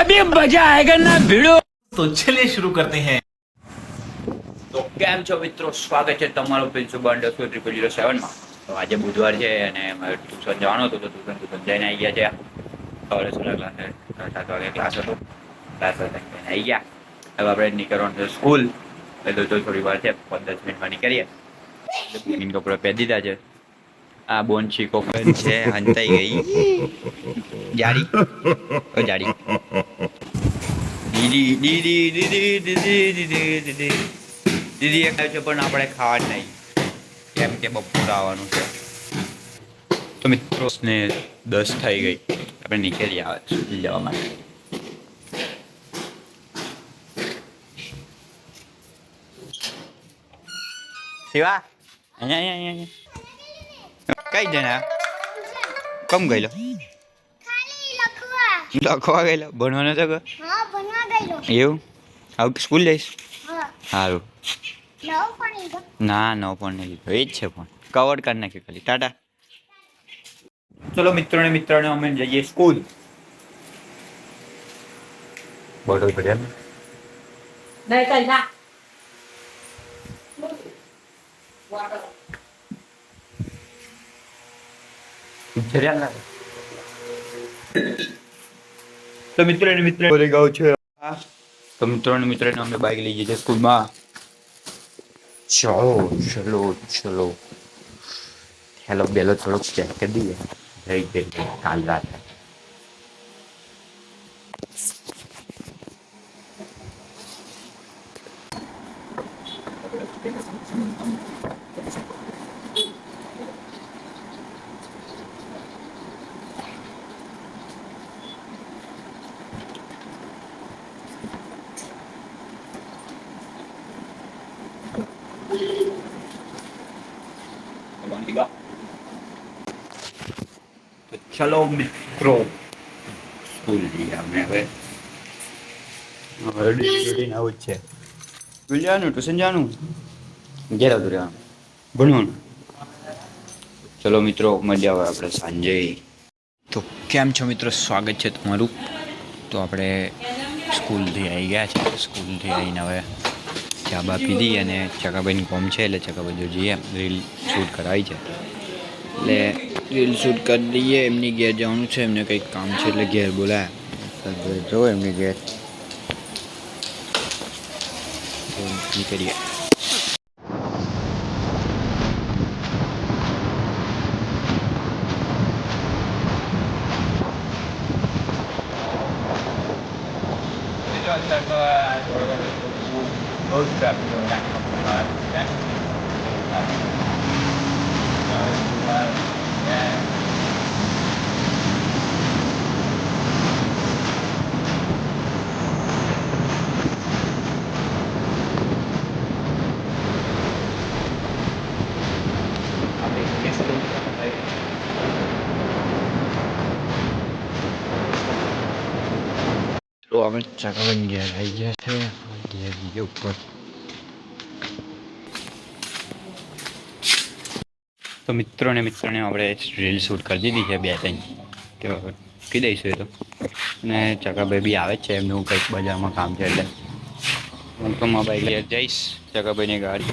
अभी मजा आएगा ना भिड़ो। तो चलिए शुरू करते हैं। તો કેમ છો મિત્રો, સ્વાગત છે તમારું પ્રિન્સુ બંડ 007 માં। તો આજે બુધવાર છે અને મારે ટ્યુશન જવાનું હતું, તો ટ્યુશન જઈને આવી ગયા છે। સવારે સોલા ક્લાસ 7 વાગે ક્લાસ હતો, ક્લાસ આવી ગયા। હવે આપણે નીકળવાનું છે સ્કૂલ, એટલે તો થોડી વાર છે, 15 મિનિટમાં નીકળીએ। બેન કપડાં પહેરી દીધા છે। આ બોન ચીકો છે, હંતાઈ ગઈ જાડી, ઓ જાડી દીદી દીદી દીદી દીદી દીદી દીદી દીદી એ કહ્યું છે પણ આપણે ખાવા જ નહીં, કેમ કે બપોર આવવાનું છે। તો મિત્રો ને 10 થઈ ગઈ, આપણે નીકળી આવે સ્કૂલ જવા માટે। શિવા અહીંયા અહીંયા અહીંયા કઈ જણા કમ ગયેલો? લખવા ગયેલો, ભણવાનો છે કે? હા, ભણવા ગયેલો। એવું? હવે સ્કૂલ જઈશ? હા, સારું। નવો પણ લીધો। ના નવો પણ નહીં લીધો, એ જ છે પણ કવર કરી નાખ્યું ખાલી। ટાટા। ચલો મિત્રોને અમે જઈએ સ્કૂલ। બોટલ પડ્યા નહીં કઈ ના તો મિત્રોને બોલી ગયો છે। તો મિત્રોને અમે બાઈક લઈ જઈએ સ્કૂલમાં। ચલો હેલો બેલો થોડોક ચેક કરી દઈએ, રહી ગઈ કાલ રાતે। ચલો મિત્રો સ્કૂલ જઈએ અમે હવે રૂટીન આવું જ છે। સ્કૂલ જવાનું, ટ્યુશન જવાનું, ઘેર આવતું રહેવાનું, ભણવાનું। ચલો મિત્રો મજા આવે આપણે સાંજે। તો કેમ છો મિત્રો, સ્વાગત છે તમારું। તો આપણે સ્કૂલથી આવી ગયા છે, સ્કૂલથી આવીને હવે ચા બા પીધી અને ચકાભાઈની કોમ છે એટલે ચકાભાઈ જઈએ રીલ શૂટ કરાવી છે, એટલે રીલ શૂટ કરી દઈએ। એમની ઘેર જવાનું છે, એમને કંઈક કામ છે એટલે ઘેર બોલાયા, જો એમની ઘેર નીકળીએ। તો અમે ચકાભાઈ ઘેર આવી ગયા છે, ઘેર જઈએ ઉપર। તો મિત્રોને આપણે રીલ શૂટ કરી દીધી છે 2-3 કે કહી દઈશું એ તો। અને ચકાભાઈ બી આવે જ છે, એમનું કંઈક બજારમાં કામ છે એટલે હું તો મોબાઈલ ઘેર જઈશ, ચકાભાઈની ગાડી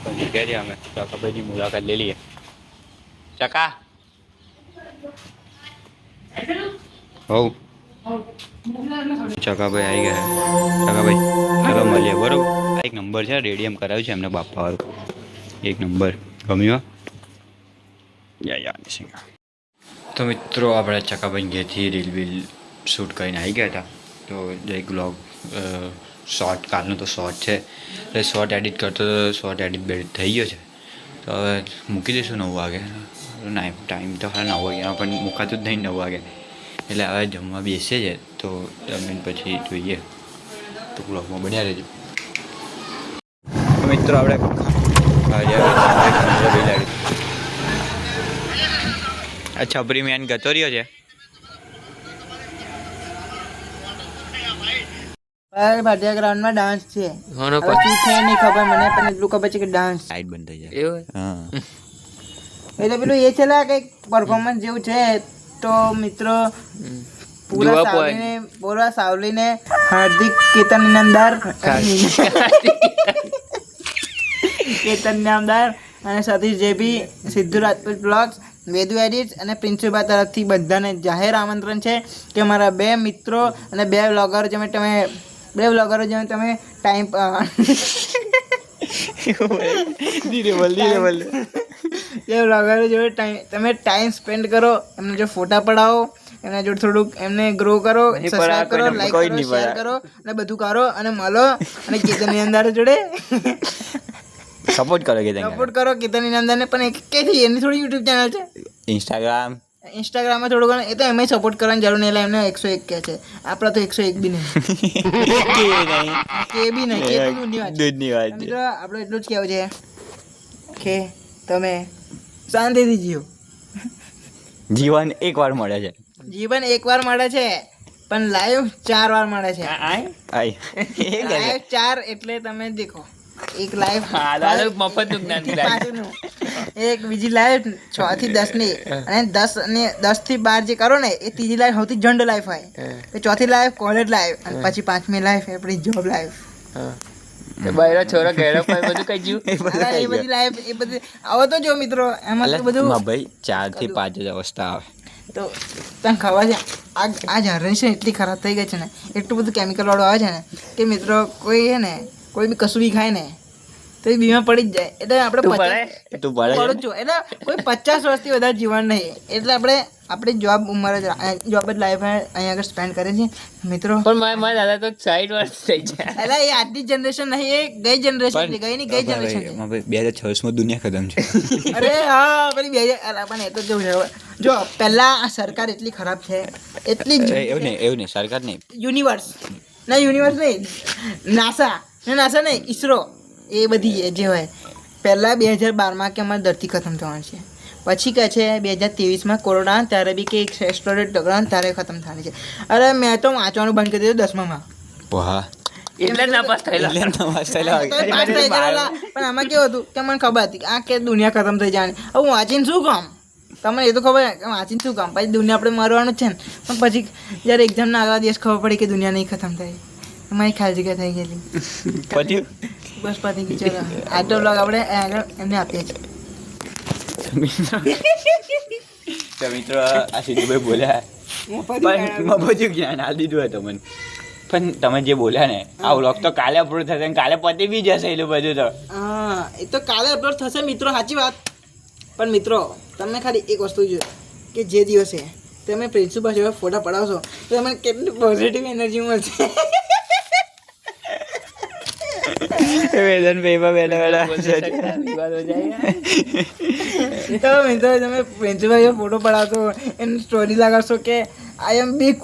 તો નીકળીએ અમે, ચકાભાઈની મુલાકાત લઈ લઈએ। ચકા હોવ ચકાભાઈ આવી ગયા। ચકાભાઈ ચાલો મળીએ, બરોબર? એક નંબર છે, રેડિયમ કરાવ્યું છે એમને બાપાવાળું, 1 નંબર ગમ્યું। તો મિત્રો આપણે ચકાભાઈ ઘેરથી રીલ બીલ શૂટ કરીને આવી ગયા હતા। તો એક બ્લોગ શોર્ટ, કાલનો તો શોર્ટ છે એટલે શોર્ટ એડિટ કરતો તો શોર્ટ એડિટ થઈ ગયો છે। તો હવે મૂકી દઈશું 9 વાગે। ના ટાઈમ તો હા 9 વાગ્યાનો પણ મુકાતું જ નહીં 9 વાગે, એટલે હવે જમવા બેસીએ છે, તો જમીન પછી જોઈએ। તો બ્લોગમાં બન્યા રહેજો। મિત્રો આપણે અચ્છા છપરી મેન ગતો રહ્યો છે। ભાટિયા ગ્રાઉન્ડ માં ડાન્સ છે, શું છે નહીં ખબર મને, પણ એટલું ખબર છે કે ડાન્સ લાઈટ બંધ થઈ જાય એવું। હા એટલે પેલું એ છે કઈક પરફોર્મન્સ જેવું છે। તો મિત્રો પૂરા સાવલીને હાર્દિક કેતન ઇનામદાર કેતન ઇનામદાર અને સતીશ જેપી, સિદ્ધુ રાજપૂત બ્લોગ્સ, વેદુ એડિટ્સ અને પ્રિન્સિપલ તરફથી બધાને જાહેર આમંત્રણ છે કે મારા 2 મિત્રો અને 2 વ્લોગરો જેમ તમે ટાઈમ જે વ્લોગરો જોડે તમે ટાઈમ સ્પેન્ડ કરો, એમને જો ફોટા પડાવો, એમના જોડે થોડુંક એમને ગ્રો કરો, સબસ્ક્રાઇબ કરો, લાઈક કરો, શેર કરો અને બધું કરો અને મળો અને કેતન ઇનામદાર જોડે સપોર્ટ કરો કેતન ઇનામદારને. પણ એની થોડી યુટ્યુબ ચેનલ છે, ઇન્સ્ટાગ્રામમાં થોડું ઘણું એ તો એમ સપોર્ટ કરવાની જરૂર નહીં, એટલે એમને 101 કહે છે, આપણા તો 101 બી નહીં કે બી નહીં, કે દૂધની વાત. મિત્રો આપણે એટલું જ કહેવું છે કે તમે શાંતિથી જીવો. જીવન એકવાર મળે છે પણ લાઈવ 4 વાર મળે છે. લાઈવ 4 એટલે તમે દેખો, એક લાઈવ મફતનું જ્ઞાન, એક બીજી લાઈવ 6 થી 10 ની, અને 10 થી 12 જે કરો ને એ ત્રીજી લાઈવ સૌથી જંડ લાઈવ હોય, ચોથી લાઈવ કોલેજ લાઈવ, અને પછી 5મી લાઈવ આપણી જોબ લાઈવ. બૈરો છોરો ઘેડો પર બધું કઈ જ્યું એ બધી લાઈવ એ બધી આવો તો જો મિત્રો, એમાં તો બધું ભાઈ 4 થી 5 જ અવસ્થા આવે. તો તને ખબર છે આ જનરેશન એટલી ખરાબ થઈ ગઈ છે ને, એટલું બધું કેમિકલ વાળું આવે છે ને કે મિત્રો કોઈ છે ને કોઈ બી કશું બી ખાય ને તો એ બીમાર પડી જ જાય. એટલે આપણે તું પડે એટલે કોઈ 50 વર્ષથી વધારે જીવન નહીં, એટલે આપણે જોબ ઉંમર જ લાઈફ અહીંયા આગળ સ્પેન્ડ કરે છે મિત્રો. પણ મારા દાદા તો 60 વર્ષ થઈ જાય. એટલે એ આજની જનરેશન નહીં, એ ગઈ જનરેશન છે, ગઈ જનરેશન છે. 2026 માં દુનિયા ખતમ છે. અરે હા પેલી 2000 પણ એ તો કેવું છે જો, પહેલા આ સરકાર એટલી ખરાબ છે, એટલી જ એવું નહીં સરકાર નહીં, યુનિવર્સ નહીં, નાસા નહીં, ઈસરો, એ બધી જે હોય પહેલાં 2012માં કે અમારી ધરતી ખતમ થવાની છે, પછી કહે છે 2023માં કોરોના ત્યારે બી કે એક એસ્ટ્રોઇડ ટકરાણ ત્યારે ખતમ થવાની છે. અરે મેં તો વાંચવાનું બંધ કરી દીધું 10માં. વાહ, એટલે ના પાસ થયેલા. પણ આમાં કેવું હતું કે મને ખબર હતી આ કે દુનિયા ખતમ થઈ જવાની, હવે હું વાંચીને શું કામ, તમને એ તો ખબર કે વાંચીને શું કામ, પછી દુનિયા આપણે મરવાનું જ છે ને. પણ પછી જ્યારે એક્ઝામના આગલા દિવસ ખબર પડી કે દુનિયા નહીં ખતમ થઈ, અમારી ખાલી જગ્યા થઈ ગયેલી, બસ પતી ગઈ. ચલો આટલો બ્લોગ આપણે આગળ એમને આપીએ છીએ. તો મિત્રો આ સિદ્ધુભાઈ બોલ્યા પણ બધું જ્ઞાન આ દીધું હતું મને, પણ તમે જે બોલ્યા ને આ વ્લોગ તો કાલે અપલોડ થશે ને કાલે પતી બી જશે એટલું બધું તો. હા એ તો કાલે અપલોડ થશે મિત્રો, સાચી વાત. પણ મિત્રો તમે ખાલી એક વસ્તુ જો કે જે દિવસે તમે પ્રિન્સિપલ જેવા ફોટા પડાવશો તો તમને કેટલી પોઝિટિવ એનર્જી મળશે. વેદન ભાઈ બેઠા તો મિત્રો તમે પ્રિન્સિપલ જેવો ફોટો પડાવશો, એની સ્ટોરી લગાવશો કે I am big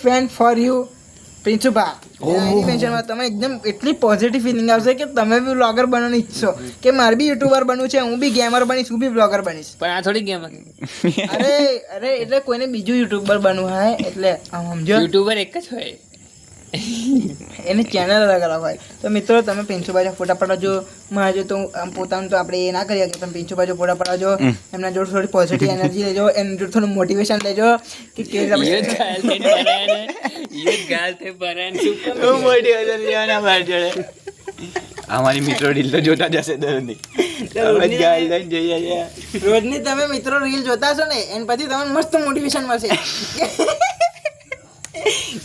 fan for you principal. એનિમેશનમાં તમે એકદમ એટલી પોઝિટિવ ફિલિંગ આવશે કે તમે બી વ્લોગર બનવાની ઈચ્છો કે મારે બી યુટ્યુબર બનવું છે, હું બી ગેમર બનીશ, હું બી વ્લોગર બનીશ. પણ આ થોડી ગેમ અરે એટલે કોઈને બીજું યુટ્યુબર બનવું હોય એટલે સમજો, યુટ્યુબર એક જ હોય, એની ચેનલ અલગ અલગ હોય. તો મિત્રો તમે પ્રિન્સિપાલ ફોટા પડાવજો, મારે તો પોતાનું તો આપણે એ ના કરીએ કે તમે પ્રિન્સિપાલ ફોટા પડાવજો, એમના જોડે થોડી પોઝિટિવ એનર્જી લેજો, એમના જોડે થોડું મોટિવેશન લેજો કે કેવી રીતે અમારી મિત્રો રીલ તો જોતા જશે દરરોજની. રોજની તમે મિત્રો રીલ જોતા હશો ને એના પછી તમને મસ્ત મોટિવેશન મળશે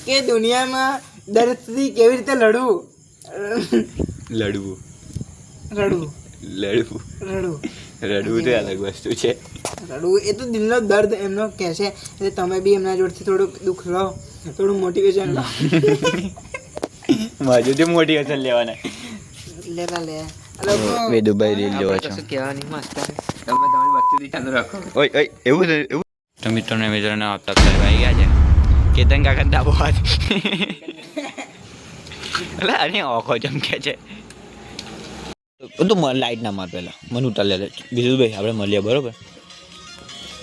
કે દુનિયામાં દર્દથી કેવી રીતે લડવું તો અલગ વસ્તુ છે. રડવું એ તો દિલનો દર્દ એમનો કહે છે, એટલે તમે બી એમના જોડથી થોડુંક દુઃખ લો, થોડું મોટિવેશન લો. મજુથી મોટિવેશન લેવાના. વેદુભાઈ રીલ જોવા છો કહેવાની મસ્ત, તમે તમારી વસ્તુથી ચાલુ રાખો. ઓય એવું તો મિત્રોને આપતા આવી ગયા છે. કેતન કાકા દાબો હાથ એટલે અરે ઓખો ચમકે છે. તો મને લાઈટ ના માર પહેલા મને ઉતાર લે બીજું ભાઈ આપણે મળીએ બરોબર.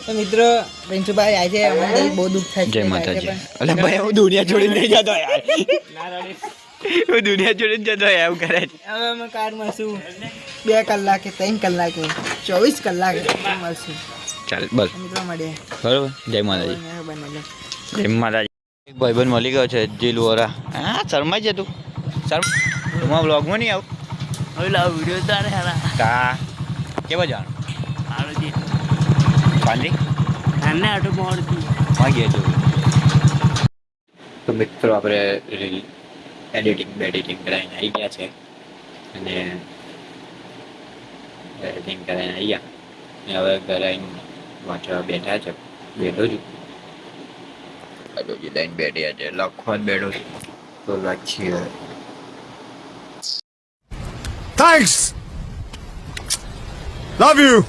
તો મિત્રો પ્રિન્સિપાલ આજે અમને બહુ દુઃખ થાય છે. જય માતાજી. એટલે ભાઈ હું દુનિયા છોડીને નહીં જતો યાર, હું દુનિયા છોડીને જતો એવું કરે છે. હવે અમે કાર મળશું 2 કલાકે 3 કલાકે 24 કલાકે મળશું. ચાલ બસ મિત્રો મળીએ બરોબર. જય માતાજી. બનેલો. જય માતાજી. એક ભાઈબંધ મળી ગયો છે જીલ વોરા. હા શર્માઈ છે તું હું બ્લોગમાં નહીં આવું. હવે લાવ વિડીયો તારે હારા કા કેવા જાણ હારો જી પાંડી આને આટો મોડતી માં ગયા છો. તો મિત્રો આપણે રીલ એડિટિંગ કરાવીને આવી ગયા છે અને એડિટિંગ કરાવીને આવી ગયા અને હવે ઘરે આવીને વાંચવા બેઠા છે. બેઠો છું લાઈન બેઠ્યા છે લખવા જ બેઠો છું તો લખીએ. Thanks. Love you.